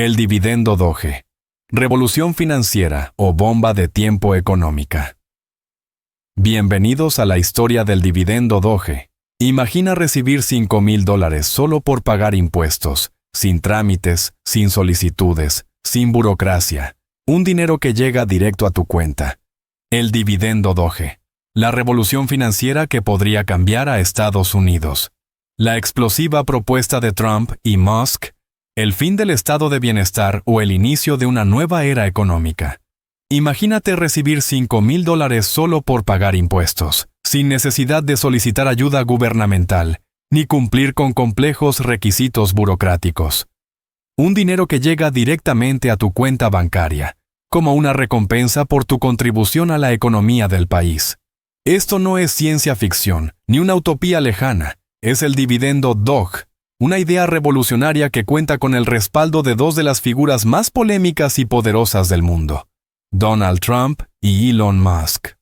El dividendo Doge. Revolución financiera o bomba de tiempo económica. Bienvenidos a la historia del dividendo Doge. Imagina recibir $5,000 solo por pagar impuestos, sin trámites, sin solicitudes, sin burocracia. Un dinero que llega directo a tu cuenta. El dividendo Doge. La revolución financiera que podría cambiar a Estados Unidos. La explosiva propuesta de Trump y Musk. El fin del estado de bienestar o el inicio de una nueva era económica. Imagínate recibir $5,000 solo por pagar impuestos, sin necesidad de solicitar ayuda gubernamental, ni cumplir con complejos requisitos burocráticos. Un dinero que llega directamente a tu cuenta bancaria, como una recompensa por tu contribución a la economía del país. Esto no es ciencia ficción, ni una utopía lejana, es el dividendo Doge. Una idea revolucionaria que cuenta con el respaldo de dos de las figuras más polémicas y poderosas del mundo, Donald Trump y Elon Musk.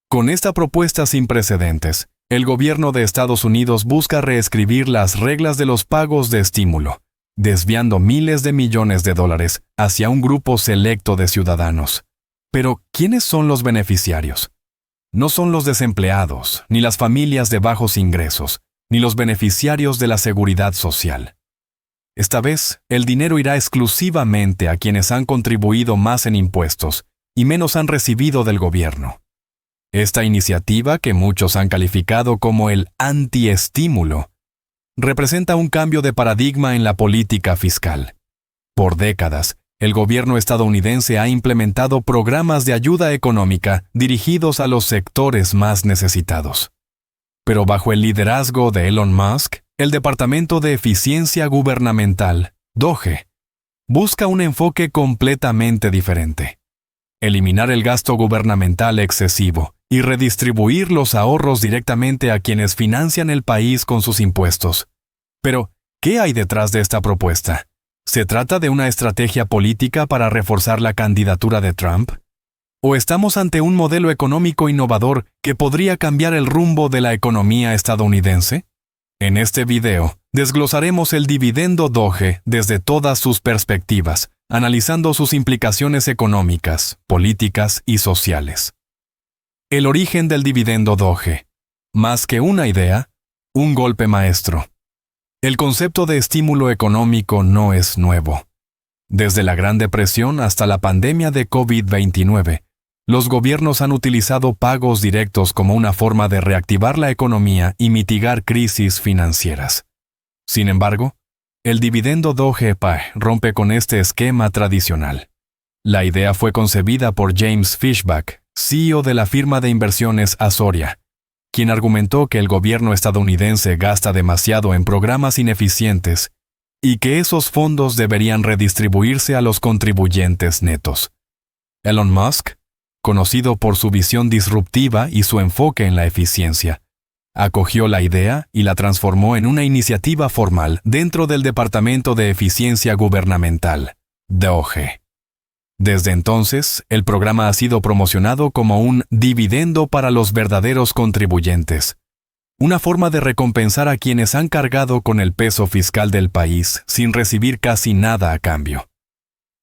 Con esta propuesta sin precedentes, el gobierno de Estados Unidos busca reescribir las reglas de los pagos de estímulo, desviando miles de millones de dólares hacia un grupo selecto de ciudadanos. Pero, ¿quiénes son los beneficiarios? No son los desempleados, ni las familias de bajos ingresos, ni los beneficiarios de la seguridad social. Esta vez, el dinero irá exclusivamente a quienes han contribuido más en impuestos y menos han recibido del gobierno. Esta iniciativa, que muchos han calificado como el antiestímulo, representa un cambio de paradigma en la política fiscal. Por décadas, el gobierno estadounidense ha implementado programas de ayuda económica dirigidos a los sectores más necesitados. Pero bajo el liderazgo de Elon Musk, el Departamento de Eficiencia Gubernamental, DOGE, busca un enfoque completamente diferente. Eliminar el gasto gubernamental excesivo y redistribuir los ahorros directamente a quienes financian el país con sus impuestos. Pero, ¿qué hay detrás de esta propuesta? ¿Se trata de una estrategia política para reforzar la candidatura de Trump? ¿O estamos ante un modelo económico innovador que podría cambiar el rumbo de la economía estadounidense? En este video, desglosaremos el dividendo Doge desde todas sus perspectivas, analizando sus implicaciones económicas, políticas y sociales. El origen del dividendo Doge. Más que una idea, un golpe maestro. El concepto de estímulo económico no es nuevo. Desde la Gran Depresión hasta la pandemia de COVID-19, los gobiernos han utilizado pagos directos como una forma de reactivar la economía y mitigar crisis financieras. Sin embargo, el dividendo Doge rompe con este esquema tradicional. La idea fue concebida por James Fishback, CEO de la firma de inversiones Azoria, quien argumentó que el gobierno estadounidense gasta demasiado en programas ineficientes y que esos fondos deberían redistribuirse a los contribuyentes netos. Elon Musk, conocido por su visión disruptiva y su enfoque en la eficiencia, acogió la idea y la transformó en una iniciativa formal dentro del Departamento de Eficiencia Gubernamental, DOGE. Desde entonces, el programa ha sido promocionado como un dividendo para los verdaderos contribuyentes, una forma de recompensar a quienes han cargado con el peso fiscal del país sin recibir casi nada a cambio.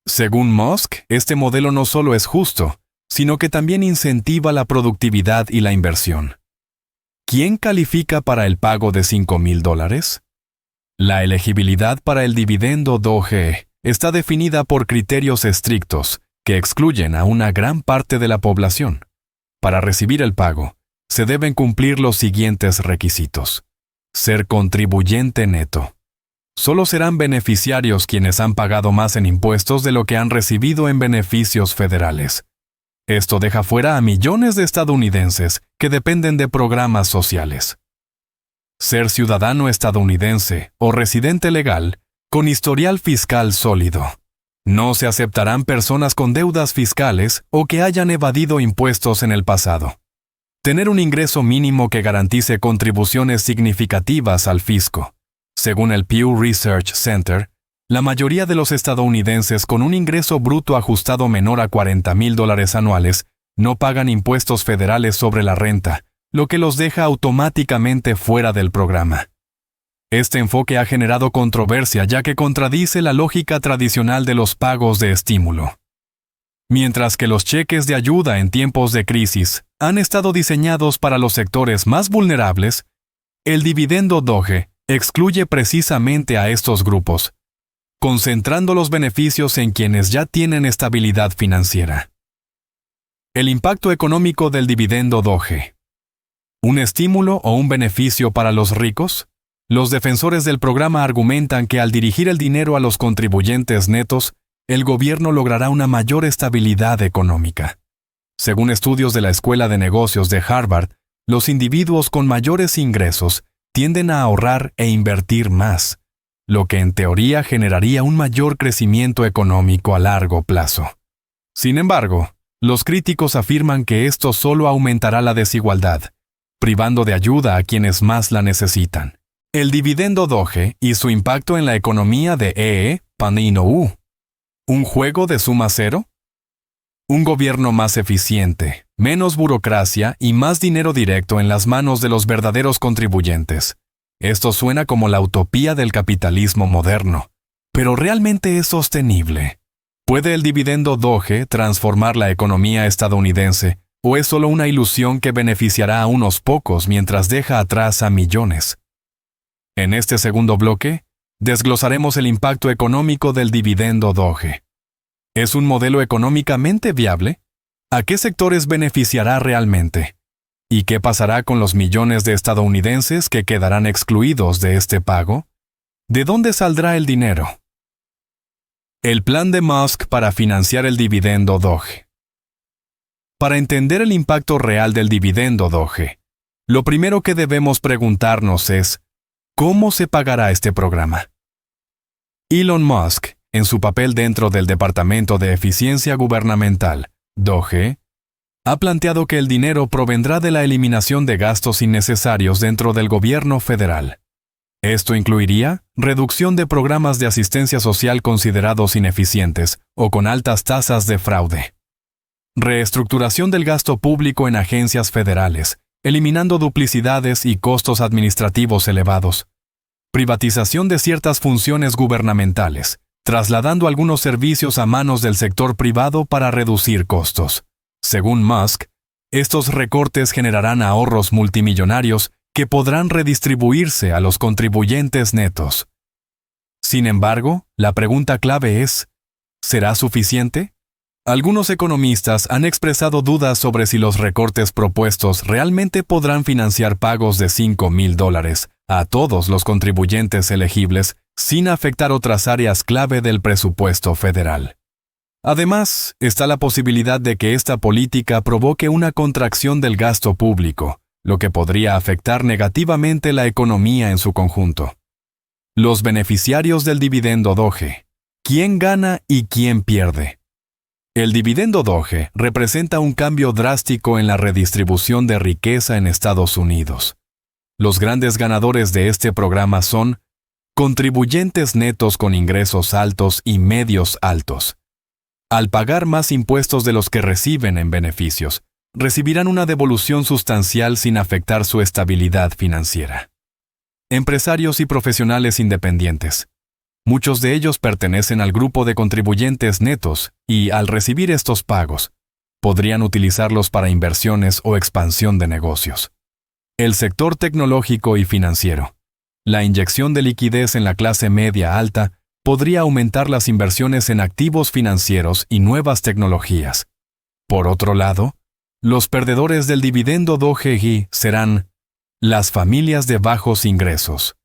Según Musk, este modelo no solo es justo, sino que también incentiva la productividad y la inversión. ¿Quién califica para el pago de $5,000? La elegibilidad para el dividendo Doge está definida por criterios estrictos que excluyen a una gran parte de la población. Para recibir el pago, se deben cumplir los siguientes requisitos. Ser contribuyente neto. Solo serán beneficiarios quienes han pagado más en impuestos de lo que han recibido en beneficios federales. Esto deja fuera a millones de estadounidenses que dependen de programas sociales. Ser ciudadano estadounidense o residente legal con historial fiscal sólido. No se aceptarán personas con deudas fiscales o que hayan evadido impuestos en el pasado. Tener un ingreso mínimo que garantice contribuciones significativas al fisco. Según el Pew Research Center, la mayoría de los estadounidenses con un ingreso bruto ajustado menor a $40,000 anuales no pagan impuestos federales sobre la renta, lo que los deja automáticamente fuera del programa. Este enfoque ha generado controversia ya que contradice la lógica tradicional de los pagos de estímulo. Mientras que los cheques de ayuda en tiempos de crisis han estado diseñados para los sectores más vulnerables, el dividendo DOGE excluye precisamente a estos grupos, concentrando los beneficios en quienes ya tienen estabilidad financiera. El impacto económico del dividendo DOGE. ¿Un estímulo o un beneficio para los ricos? Los defensores del programa argumentan que al dirigir el dinero a los contribuyentes netos, el gobierno logrará una mayor estabilidad económica. Según estudios de la Escuela de Negocios de Harvard, los individuos con mayores ingresos tienden a ahorrar e invertir más, lo que en teoría generaría un mayor crecimiento económico a largo plazo. Sin embargo, los críticos afirman que esto solo aumentará la desigualdad, privando de ayuda a quienes más la necesitan. El dividendo DOGE y su impacto en la economía de Panino. ¿Un juego de suma cero? Un gobierno más eficiente, menos burocracia y más dinero directo en las manos de los verdaderos contribuyentes. Esto suena como la utopía del capitalismo moderno, pero ¿realmente es sostenible? ¿Puede el dividendo DOGE transformar la economía estadounidense o es solo una ilusión que beneficiará a unos pocos mientras deja atrás a millones? En este segundo bloque, desglosaremos el impacto económico del dividendo DOGE. ¿Es un modelo económicamente viable? ¿A qué sectores beneficiará realmente? ¿Y qué pasará con los millones de estadounidenses que quedarán excluidos de este pago? ¿De dónde saldrá el dinero? El plan de Musk para financiar el dividendo DOGE. Para entender el impacto real del dividendo DOGE, lo primero que debemos preguntarnos es, ¿cómo se pagará este programa? Elon Musk, en su papel dentro del Departamento de Eficiencia Gubernamental, DOGE, ha planteado que el dinero provendrá de la eliminación de gastos innecesarios dentro del gobierno federal. Esto incluiría reducción de programas de asistencia social considerados ineficientes o con altas tasas de fraude. Reestructuración del gasto público en agencias federales, eliminando duplicidades y costos administrativos elevados. Privatización de ciertas funciones gubernamentales, trasladando algunos servicios a manos del sector privado para reducir costos. Según Musk, estos recortes generarán ahorros multimillonarios que podrán redistribuirse a los contribuyentes netos. Sin embargo, la pregunta clave es, ¿será suficiente? Algunos economistas han expresado dudas sobre si los recortes propuestos realmente podrán financiar pagos de $5,000 a todos los contribuyentes elegibles sin afectar otras áreas clave del presupuesto federal. Además, está la posibilidad de que esta política provoque una contracción del gasto público, lo que podría afectar negativamente la economía en su conjunto. Los beneficiarios del dividendo DOGE. ¿Quién gana y quién pierde? El dividendo DOGE representa un cambio drástico en la redistribución de riqueza en Estados Unidos. Los grandes ganadores de este programa son contribuyentes netos con ingresos altos y medios altos. Al pagar más impuestos de los que reciben en beneficios, recibirán una devolución sustancial sin afectar su estabilidad financiera. Empresarios y profesionales independientes. Muchos de ellos pertenecen al grupo de contribuyentes netos y, al recibir estos pagos, podrían utilizarlos para inversiones o expansión de negocios. El sector tecnológico y financiero. La inyección de liquidez en la clase media alta podría aumentar las inversiones en activos financieros y nuevas tecnologías. Por otro lado, los perdedores del dividendo DOGE serán las familias de bajos ingresos.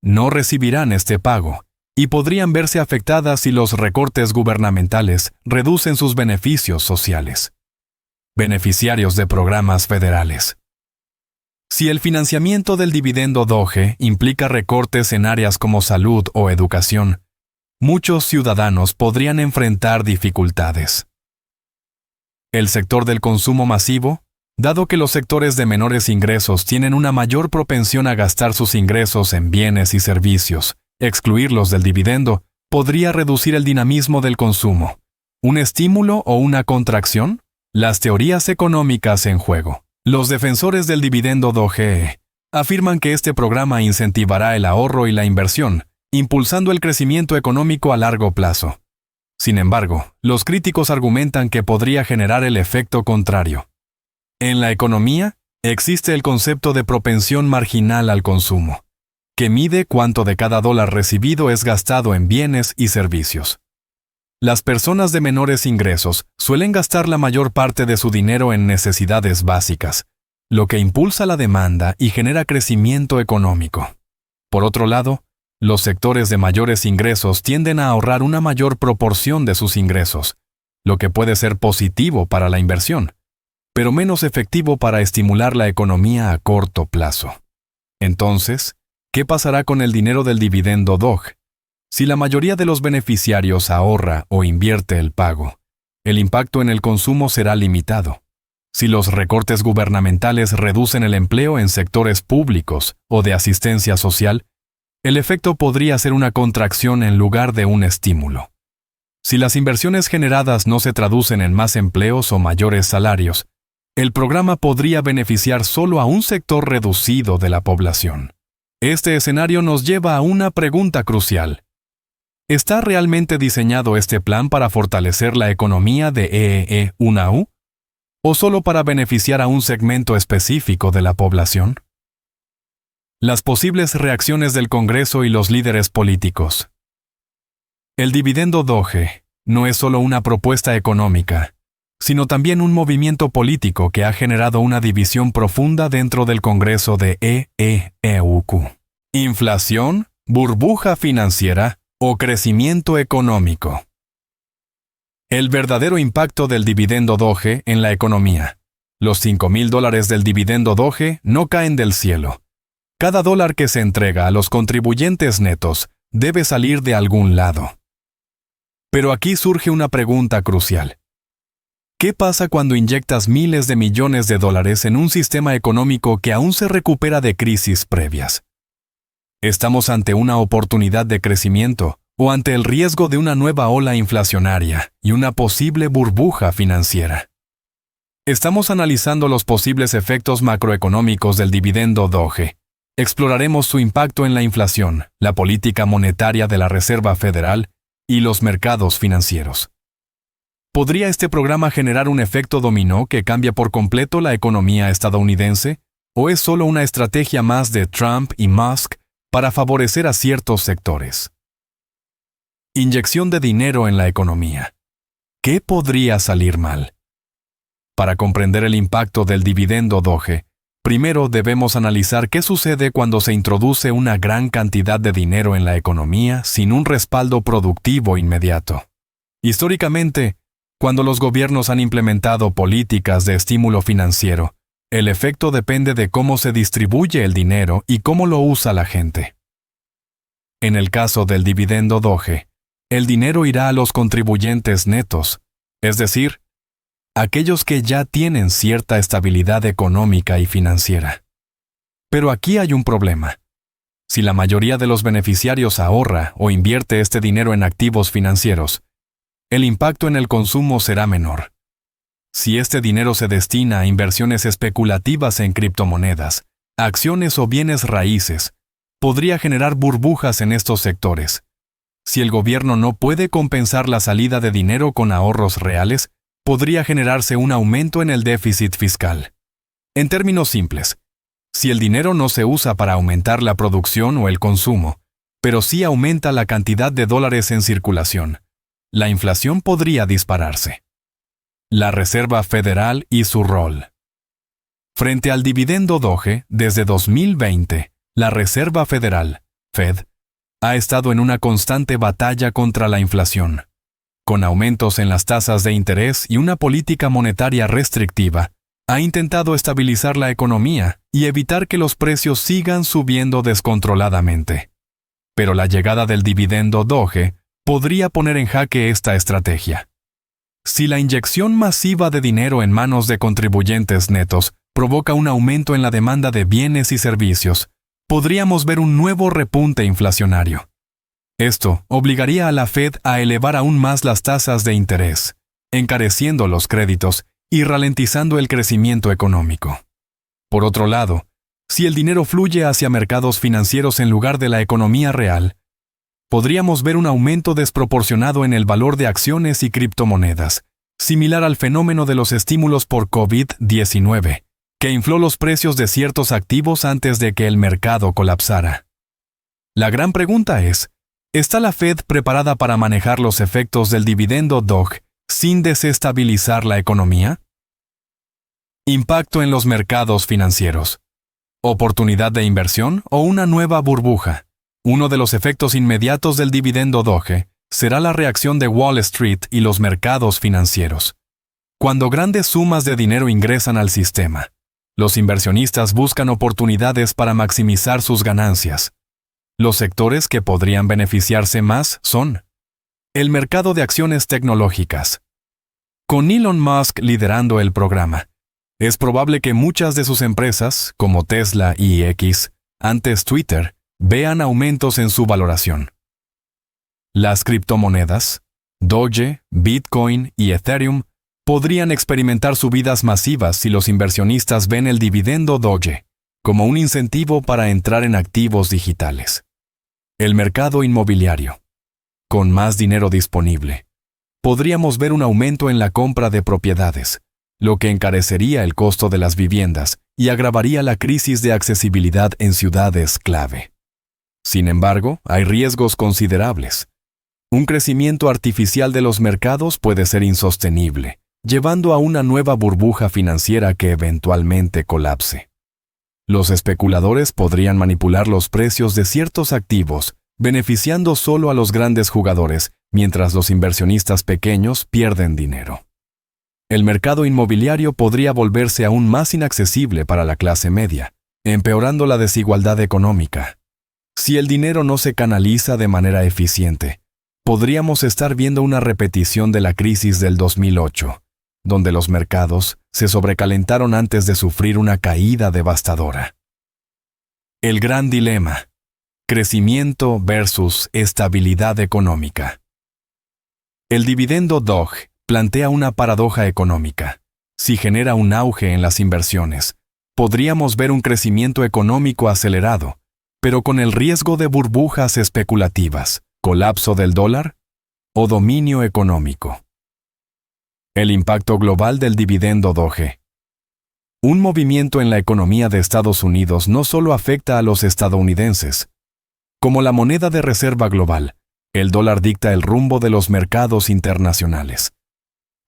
No recibirán este pago y podrían verse afectadas si los recortes gubernamentales reducen sus beneficios sociales. Beneficiarios de programas federales. Si el financiamiento del dividendo DOGE implica recortes en áreas como salud o educación, muchos ciudadanos podrían enfrentar dificultades. El sector del consumo masivo, dado que los sectores de menores ingresos tienen una mayor propensión a gastar sus ingresos en bienes y servicios, excluirlos del dividendo podría reducir el dinamismo del consumo. ¿Un estímulo o una contracción? Las teorías económicas en juego. Los defensores del dividendo DOGE afirman que este programa incentivará el ahorro y la inversión, impulsando el crecimiento económico a largo plazo. Sin embargo, los críticos argumentan que podría generar el efecto contrario. En la economía, existe el concepto de propensión marginal al consumo, que mide cuánto de cada dólar recibido es gastado en bienes y servicios. Las personas de menores ingresos suelen gastar la mayor parte de su dinero en necesidades básicas, lo que impulsa la demanda y genera crecimiento económico. Por otro lado, los sectores de mayores ingresos tienden a ahorrar una mayor proporción de sus ingresos, lo que puede ser positivo para la inversión, pero menos efectivo para estimular la economía a corto plazo. Entonces, ¿qué pasará con el dinero del dividendo DOGE? Si la mayoría de los beneficiarios ahorra o invierte el pago, el impacto en el consumo será limitado. Si los recortes gubernamentales reducen el empleo en sectores públicos o de asistencia social, el efecto podría ser una contracción en lugar de un estímulo. Si las inversiones generadas no se traducen en más empleos o mayores salarios, el programa podría beneficiar solo a un sector reducido de la población. Este escenario nos lleva a una pregunta crucial. ¿Está realmente diseñado este plan para fortalecer la economía de EEE-1U? ¿O solo para beneficiar a un segmento específico de la población? Las posibles reacciones del Congreso y los líderes políticos. El dividendo DOGE no es solo una propuesta económica, sino también un movimiento político que ha generado una división profunda dentro del Congreso de EEEUQ. Inflación, burbuja financiera o crecimiento económico. El verdadero impacto del dividendo DOGE en la economía. Los $5,000 del dividendo DOGE no caen del cielo. Cada dólar que se entrega a los contribuyentes netos debe salir de algún lado. Pero aquí surge una pregunta crucial. ¿Qué pasa cuando inyectas miles de millones de dólares en un sistema económico que aún se recupera de crisis previas? ¿Estamos ante una oportunidad de crecimiento o ante el riesgo de una nueva ola inflacionaria y una posible burbuja financiera? Estamos analizando los posibles efectos macroeconómicos del dividendo DOGE. Exploraremos su impacto en la inflación, la política monetaria de la Reserva Federal y los mercados financieros. ¿Podría este programa generar un efecto dominó que cambia por completo la economía estadounidense? ¿O es solo una estrategia más de Trump y Musk para favorecer a ciertos sectores? Inyección de dinero en la economía. ¿Qué podría salir mal? Para comprender el impacto del dividendo DOGE, primero debemos analizar qué sucede cuando se introduce una gran cantidad de dinero en la economía sin un respaldo productivo inmediato. Históricamente, cuando los gobiernos han implementado políticas de estímulo financiero, el efecto depende de cómo se distribuye el dinero y cómo lo usa la gente. En el caso del dividendo DOGE, el dinero irá a los contribuyentes netos, es decir, aquellos que ya tienen cierta estabilidad económica y financiera. Pero aquí hay un problema. Si la mayoría de los beneficiarios ahorra o invierte este dinero en activos financieros, el impacto en el consumo será menor. Si este dinero se destina a inversiones especulativas en criptomonedas, acciones o bienes raíces, podría generar burbujas en estos sectores. Si el gobierno no puede compensar la salida de dinero con ahorros reales, podría generarse un aumento en el déficit fiscal. En términos simples, si el dinero no se usa para aumentar la producción o el consumo, pero sí aumenta la cantidad de dólares en circulación, la inflación podría dispararse. La Reserva Federal y su rol. Frente al dividendo DOGE, desde 2020, la Reserva Federal, Fed, ha estado en una constante batalla contra la inflación. Con aumentos en las tasas de interés y una política monetaria restrictiva, ha intentado estabilizar la economía y evitar que los precios sigan subiendo descontroladamente. Pero la llegada del dividendo DOGE podría poner en jaque esta estrategia. Si la inyección masiva de dinero en manos de contribuyentes netos provoca un aumento en la demanda de bienes y servicios, podríamos ver un nuevo repunte inflacionario. Esto obligaría a la Fed a elevar aún más las tasas de interés, encareciendo los créditos y ralentizando el crecimiento económico. Por otro lado, Si el dinero fluye hacia mercados financieros en lugar de la economía real, podríamos ver un aumento desproporcionado en el valor de acciones y criptomonedas, similar al fenómeno de los estímulos por COVID-19, que infló los precios de ciertos activos antes de que el mercado colapsara. La gran pregunta es, ¿está la Fed preparada para manejar los efectos del dividendo DOGE sin desestabilizar la economía? Impacto en los mercados financieros. ¿Oportunidad de inversión o una nueva burbuja? Uno de los efectos inmediatos del dividendo DOGE será la reacción de Wall Street y los mercados financieros. Cuando grandes sumas de dinero ingresan al sistema, los inversionistas buscan oportunidades para maximizar sus ganancias. Los sectores que podrían beneficiarse más son el mercado de acciones tecnológicas. Con Elon Musk liderando el programa, es probable que muchas de sus empresas, como Tesla y X, antes Twitter, vean aumentos en su valoración. Las criptomonedas, Doge, Bitcoin y Ethereum, podrían experimentar subidas masivas si los inversionistas ven el dividendo Doge como un incentivo para entrar en activos digitales. El mercado inmobiliario. Con más dinero disponible, podríamos ver un aumento en la compra de propiedades, lo que encarecería el costo de las viviendas y agravaría la crisis de accesibilidad en ciudades clave. Sin embargo, hay riesgos considerables. Un crecimiento artificial de los mercados puede ser insostenible, llevando a una nueva burbuja financiera que eventualmente colapse. Los especuladores podrían manipular los precios de ciertos activos, beneficiando solo a los grandes jugadores, mientras los inversionistas pequeños pierden dinero. El mercado inmobiliario podría volverse aún más inaccesible para la clase media, empeorando la desigualdad económica. Si el dinero no se canaliza de manera eficiente, podríamos estar viendo una repetición de la crisis del 2008, donde los mercados se sobrecalentaron antes de sufrir una caída devastadora. El gran dilema: crecimiento versus estabilidad económica. El dividendo DOGE plantea una paradoja económica. Si genera un auge en las inversiones, podríamos ver un crecimiento económico acelerado, pero con el riesgo de burbujas especulativas, colapso del dólar o dominio económico. El impacto global del dividendo DOGE. Un movimiento en la economía de Estados Unidos no solo afecta a los estadounidenses. Como la moneda de reserva global, el dólar dicta el rumbo de los mercados internacionales.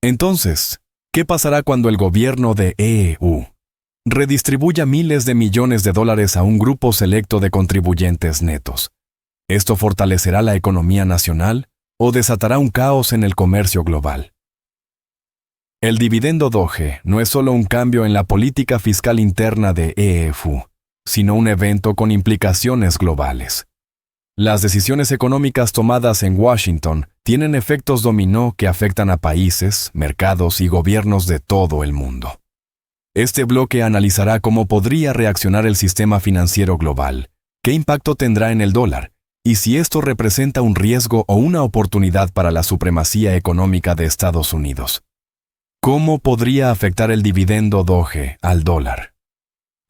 Entonces, ¿qué pasará cuando el gobierno de EU redistribuya miles de millones de dólares a un grupo selecto de contribuyentes netos? ¿Esto fortalecerá la economía nacional o desatará un caos en el comercio global? El dividendo DOGE no es solo un cambio en la política fiscal interna de EU, sino un evento con implicaciones globales. Las decisiones económicas tomadas en Washington tienen efectos dominó que afectan a países, mercados y gobiernos de todo el mundo. Este bloque analizará cómo podría reaccionar el sistema financiero global, qué impacto tendrá en el dólar, y si esto representa un riesgo o una oportunidad para la supremacía económica de Estados Unidos. ¿Cómo podría afectar el dividendo DOGE al dólar?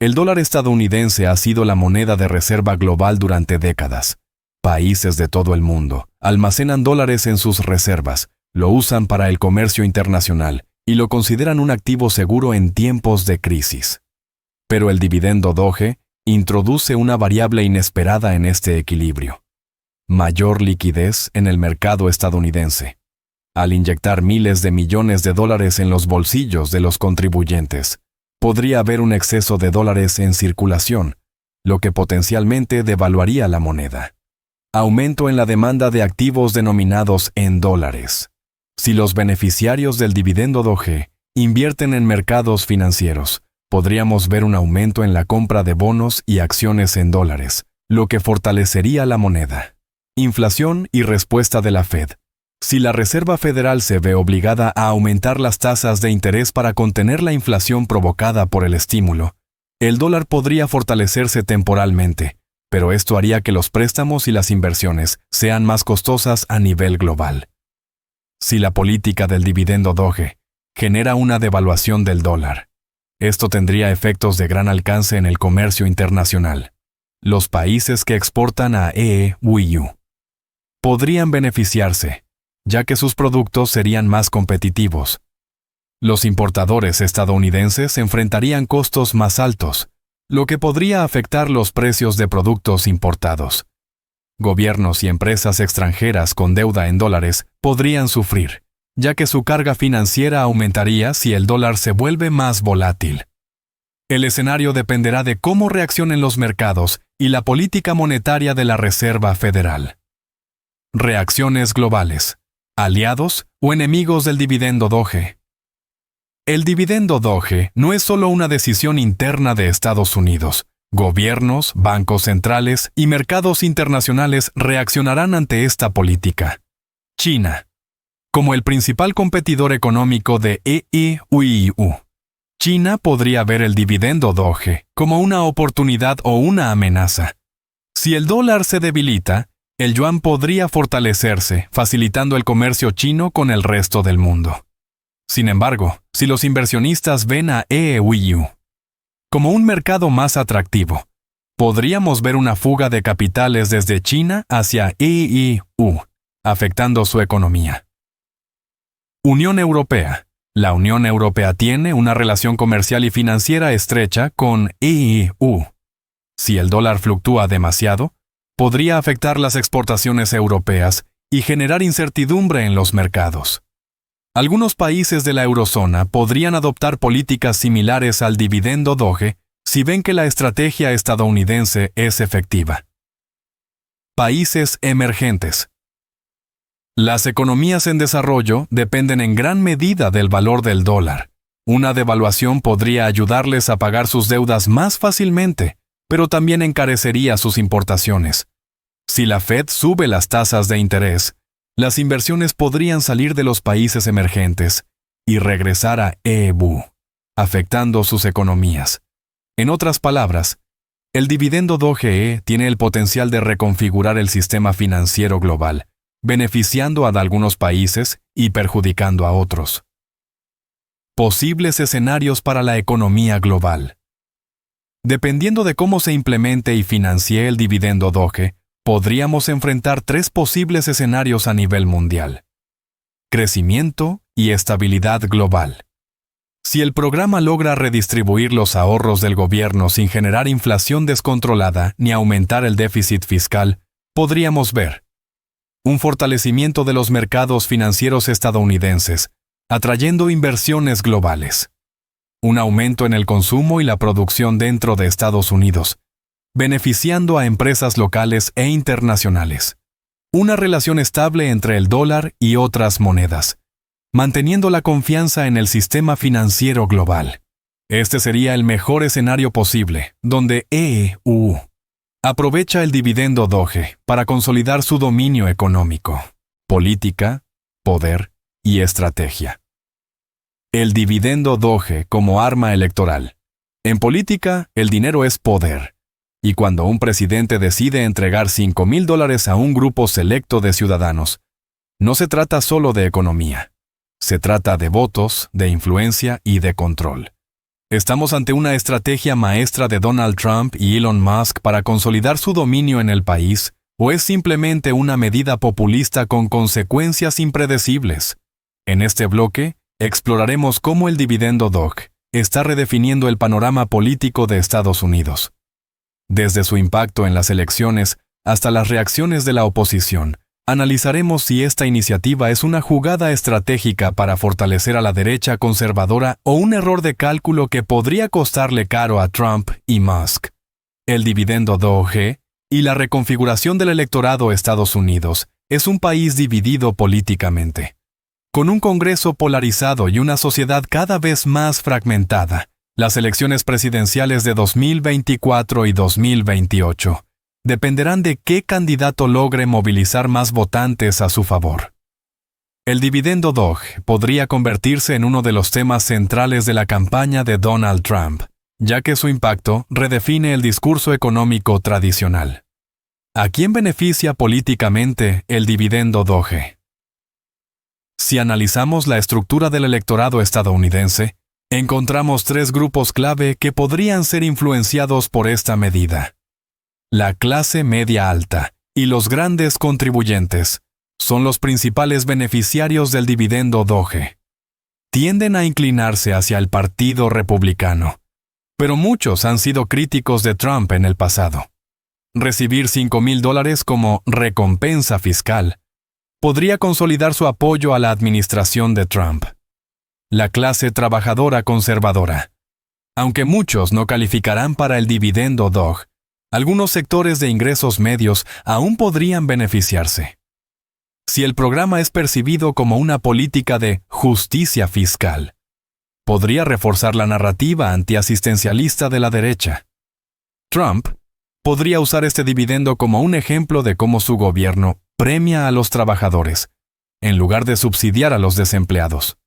El dólar estadounidense ha sido la moneda de reserva global durante décadas. Países de todo el mundo almacenan dólares en sus reservas, lo usan para el comercio internacional y lo consideran un activo seguro en tiempos de crisis. Pero el dividendo DOGE introduce una variable inesperada en este equilibrio: mayor liquidez en el mercado estadounidense. Al inyectar miles de millones de dólares en los bolsillos de los contribuyentes, podría haber un exceso de dólares en circulación, lo que potencialmente devaluaría la moneda. Aumento en la demanda de activos denominados en dólares. Si los beneficiarios del dividendo DOGE invierten en mercados financieros, podríamos ver un aumento en la compra de bonos y acciones en dólares, lo que fortalecería la moneda. Inflación y respuesta de la Fed. Si la Reserva Federal se ve obligada a aumentar las tasas de interés para contener la inflación provocada por el estímulo, el dólar podría fortalecerse temporalmente, pero esto haría que los préstamos y las inversiones sean más costosas a nivel global. Si la política del dividendo DOGE genera una devaluación del dólar, Esto tendría efectos de gran alcance en el comercio internacional. Los países que exportan a EU podrían beneficiarse, ya que sus productos serían más competitivos. Los importadores estadounidenses enfrentarían costos más altos, lo que podría afectar los precios de productos importados. Gobiernos y empresas extranjeras con deuda en dólares podrían sufrir, ya que su carga financiera aumentaría si el dólar se vuelve más volátil. El escenario dependerá de cómo reaccionen los mercados y la política monetaria de la Reserva Federal. Reacciones globales, aliados o enemigos del dividendo Doge. El dividendo Doge no es solo una decisión interna de Estados Unidos. Gobiernos, bancos centrales y mercados internacionales reaccionarán ante esta política. China. Como el principal competidor económico de EU, China podría ver el dividendo Doge como una oportunidad o una amenaza. Si el dólar se debilita, el yuan podría fortalecerse, facilitando el comercio chino con el resto del mundo. Sin embargo, si los inversionistas ven a EU como un mercado más atractivo, podríamos ver una fuga de capitales desde China hacia EU, afectando su economía. Unión Europea. La Unión Europea tiene una relación comercial y financiera estrecha con EU. Si el dólar fluctúa demasiado, podría afectar las exportaciones europeas y generar incertidumbre en los mercados. Algunos países de la eurozona podrían adoptar políticas similares al dividendo Doge si ven que la estrategia estadounidense es efectiva. Países emergentes. Las economías en desarrollo dependen en gran medida del valor del dólar. Una devaluación podría ayudarles a pagar sus deudas más fácilmente, pero también encarecería sus importaciones. Si la Fed sube las tasas de interés, las inversiones podrían salir de los países emergentes y regresar a EU, afectando sus economías. En otras palabras, el dividendo Doge tiene el potencial de reconfigurar el sistema financiero global, beneficiando a algunos países y perjudicando a otros. Posibles escenarios para la economía global. Dependiendo de cómo se implemente y financie el dividendo Doge, podríamos enfrentar 3 posibles escenarios a nivel mundial. Crecimiento y estabilidad global. Si el programa logra redistribuir los ahorros del gobierno sin generar inflación descontrolada ni aumentar el déficit fiscal, podríamos ver un fortalecimiento de los mercados financieros estadounidenses, atrayendo inversiones globales. Un aumento en el consumo y la producción dentro de Estados Unidos, beneficiando a empresas locales e internacionales. Una relación estable entre el dólar y otras monedas, manteniendo la confianza en el sistema financiero global. Este sería el mejor escenario posible, donde EU aprovecha el dividendo Doge para consolidar su dominio económico, política, poder y estrategia. El dividendo Doge como arma electoral. En política, el dinero es poder. Y cuando un presidente decide entregar $5,000 a un grupo selecto de ciudadanos, no se trata solo de economía. Se trata de votos, de influencia y de control. ¿Estamos ante una estrategia maestra de Donald Trump y Elon Musk para consolidar su dominio en el país, o es simplemente una medida populista con consecuencias impredecibles? En este bloque, exploraremos cómo el dividendo Doge está redefiniendo el panorama político de Estados Unidos. Desde su impacto en las elecciones hasta las reacciones de la oposición, analizaremos si esta iniciativa es una jugada estratégica para fortalecer a la derecha conservadora o un error de cálculo que podría costarle caro a Trump y Musk. El dividendo Doge y la reconfiguración del electorado de Estados Unidos es un país dividido políticamente. Con un Congreso polarizado y una sociedad cada vez más fragmentada, las elecciones presidenciales de 2024 y 2028 dependerán de qué candidato logre movilizar más votantes a su favor. El dividendo Doge podría convertirse en uno de los temas centrales de la campaña de Donald Trump, ya que su impacto redefine el discurso económico tradicional. ¿A quién beneficia políticamente el dividendo Doge? Si analizamos la estructura del electorado estadounidense, Encontramos 3 grupos clave que podrían ser influenciados por esta medida. La clase media alta y los grandes contribuyentes son los principales beneficiarios del dividendo Doge. Tienden a inclinarse hacia el Partido Republicano, pero muchos han sido críticos de Trump en el pasado. Recibir $5,000 como recompensa fiscal podría consolidar su apoyo a la administración de Trump. La clase trabajadora conservadora. Aunque muchos no calificarán para el dividendo Doge, algunos sectores de ingresos medios aún podrían beneficiarse. Si el programa es percibido como una política de justicia fiscal, podría reforzar la narrativa antiasistencialista de la derecha. Trump podría usar este dividendo como un ejemplo de cómo su gobierno premia a los trabajadores, en lugar de subsidiar a los desempleados.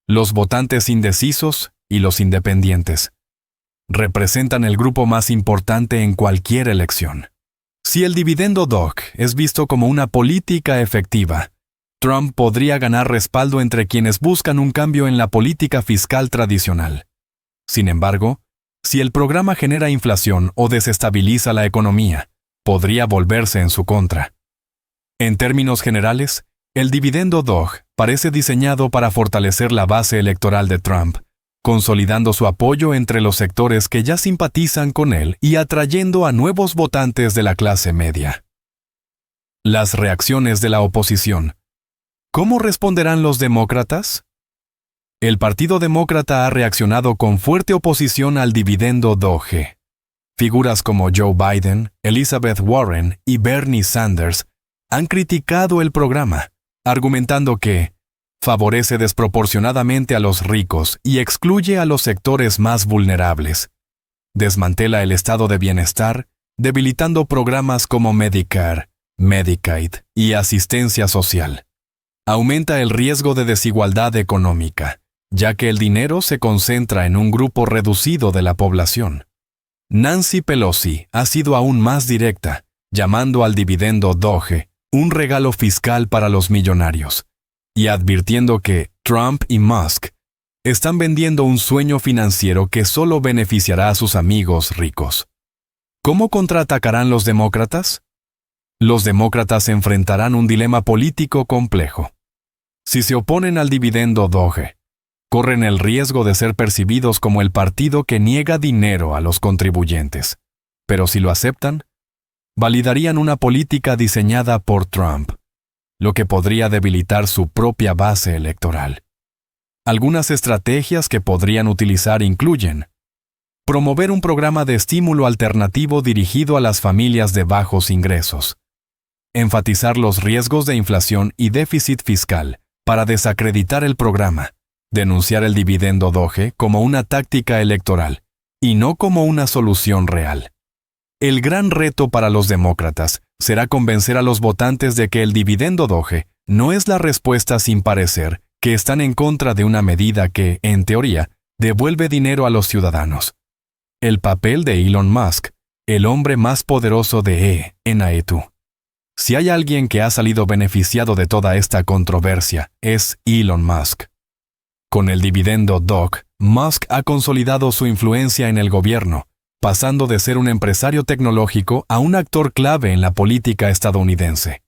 Los votantes indecisos y los independientes representan el grupo más importante en cualquier elección. Si el dividendo Doge es visto como una política efectiva, Trump podría ganar respaldo entre quienes buscan un cambio en la política fiscal tradicional. Sin embargo, si el programa genera inflación o desestabiliza la economía, podría volverse en su contra. En términos generales, el dividendo Doge parece diseñado para fortalecer la base electoral de Trump, consolidando su apoyo entre los sectores que ya simpatizan con él y atrayendo a nuevos votantes de la clase media. Las reacciones de la oposición. ¿Cómo responderán los demócratas? El Partido Demócrata ha reaccionado con fuerte oposición al dividendo Doge. Figuras como Joe Biden, Elizabeth Warren y Bernie Sanders han criticado el programa, argumentando que favorece desproporcionadamente a los ricos y excluye a los sectores más vulnerables. Desmantela el estado de bienestar, debilitando programas como Medicare, Medicaid y asistencia social. Aumenta el riesgo de desigualdad económica, ya que el dinero se concentra en un grupo reducido de la población. Nancy Pelosi ha sido aún más directa, llamando al dividendo Doge un regalo fiscal para los millonarios, y advirtiendo que Trump y Musk están vendiendo un sueño financiero que solo beneficiará a sus amigos ricos. ¿Cómo contraatacarán los demócratas? Los demócratas enfrentarán un dilema político complejo. Si se oponen al dividendo Doge, corren el riesgo de ser percibidos como el partido que niega dinero a los contribuyentes. Pero si lo aceptan, validarían una política diseñada por Trump, lo que podría debilitar su propia base electoral. Algunas estrategias que podrían utilizar incluyen promover un programa de estímulo alternativo dirigido a las familias de bajos ingresos, enfatizar los riesgos de inflación y déficit fiscal para desacreditar el programa, denunciar el dividendo Doge como una táctica electoral y no como una solución real. El gran reto para los demócratas será convencer a los votantes de que el dividendo Doge no es la respuesta sin parecer que están en contra de una medida que, en teoría, devuelve dinero a los ciudadanos. El papel de Elon Musk, el hombre más poderoso de ENAETU. Si hay alguien que ha salido beneficiado de toda esta controversia, es Elon Musk. Con el dividendo Doge, Musk ha consolidado su influencia en el gobierno, pasando de ser un empresario tecnológico a un actor clave en la política estadounidense.